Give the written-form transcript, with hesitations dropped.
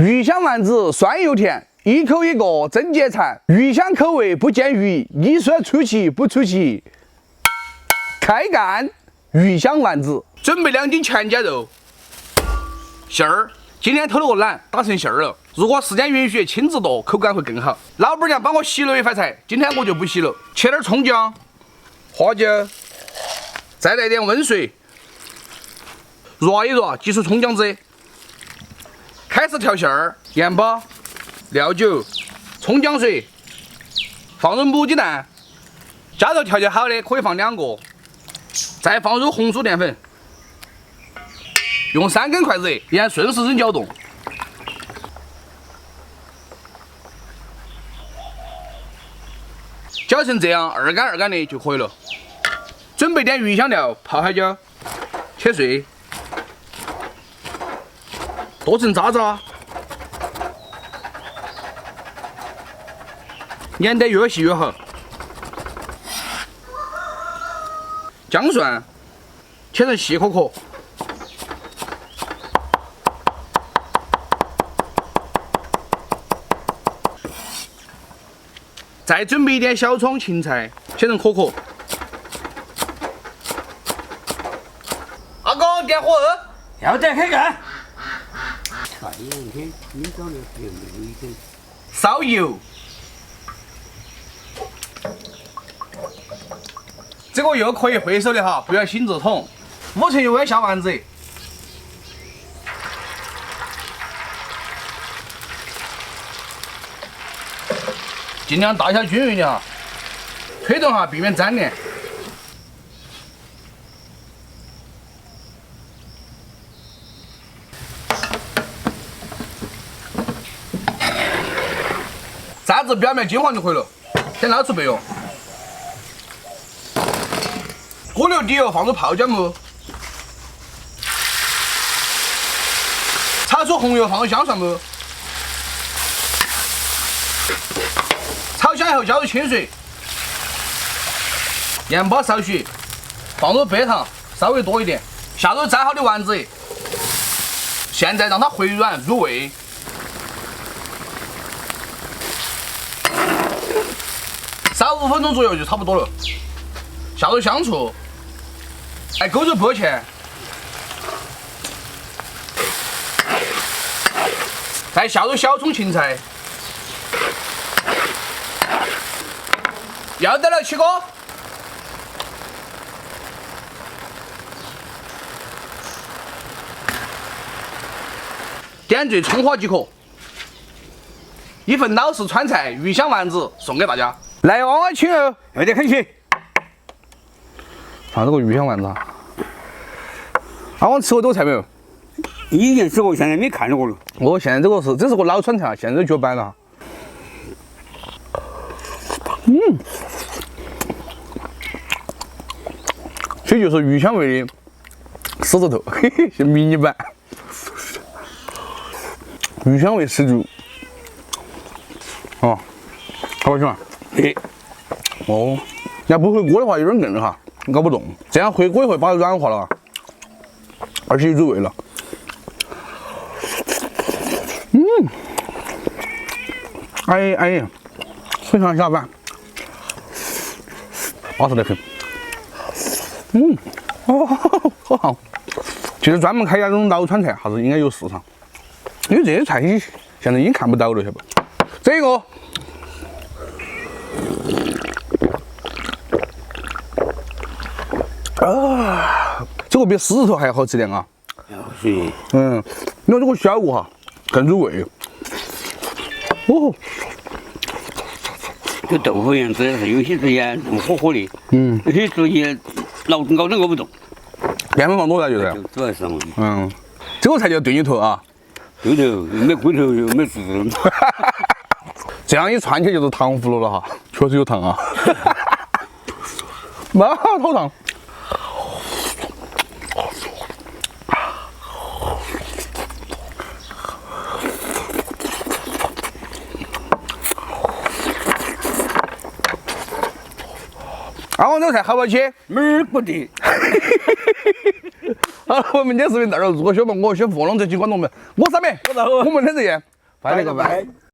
鱼香丸子酸又甜，一口一个真解馋。鱼香口味不见鱼，一酸出奇不出奇。开干！鱼香丸子，准备2斤全家肉，馅儿。今天偷了个懒，打成馅儿了。如果时间允许，亲自剁，口感会更好。老板娘帮我洗了一盘菜，今天我就不洗了。切点葱姜、花椒，再来点温水，热一热，挤出葱姜汁。开始调馅儿，盐巴、料酒、葱姜水，放入母鸡蛋，加热调节好的可以放2个，再放入红薯淀粉，用3根筷子沿顺时针搅动。搅成这样2干2干的就可以了。准备点鱼香料、泡海椒，切碎，剁成渣渣，碾得越细越好。姜蒜切成细颗颗，再准备一点小葱、芹菜，切成颗颗。阿哥，点火哦！要得，开干。烧油，这个油可以回收的哈，不要心字筒。5成油的下丸子，尽量大小均匀的哈，推动哈，避免粘连。渣子表面金黄就可以了，先捞出备用。锅留底油，放入泡椒末，炒出红油，放入香蒜末，炒香以后加入清水，盐巴少许，放入白糖稍微多一点，下入摘好的丸子，现在让它回软入味。烧5分钟左右就差不多了，下入香醋，勾入薄芡，再下入小葱、芹菜，要得了，起锅，点缀葱花即可。一份老式川菜鱼香丸子送给大家。来，往我请哦，要得，很起。看这个鱼香丸子，阿旺吃过这个菜没有？以前吃过，现在没看到过了。哦，现在这是个老川菜啊，现在都绝版了。这就是鱼香味的狮子头，嘿嘿，是迷你版。鱼香味十足。哦，好不喜欢？哦，要不回锅的话有点硬哈，搞不动。这样回锅以后把它软化了，而且入味了。哎呀，非常下饭，巴适得很。好好。其实专门开家这种老川菜，还是应该有市场，因为这些菜现在已经看不到了，晓得不？这个。这个比狮子头还要好吃点啊！是。因为这个小骨哈更入味。哦，跟豆腐一样，只是有些直接那么火火的，有些直接熬都熬不动。淀粉放多了就是。主要是嘛。这个才叫对你头啊！对头，没龟头又没刺。这样一串起就是糖葫芦了哈，确实有糖啊！妈，好糖！阿旺这个菜好不好吃？门儿不得。好了，我们今天视频到这儿。如果喜欢我选芙蓉这期观众们，我是阿美，我们两只眼。拜了个拜。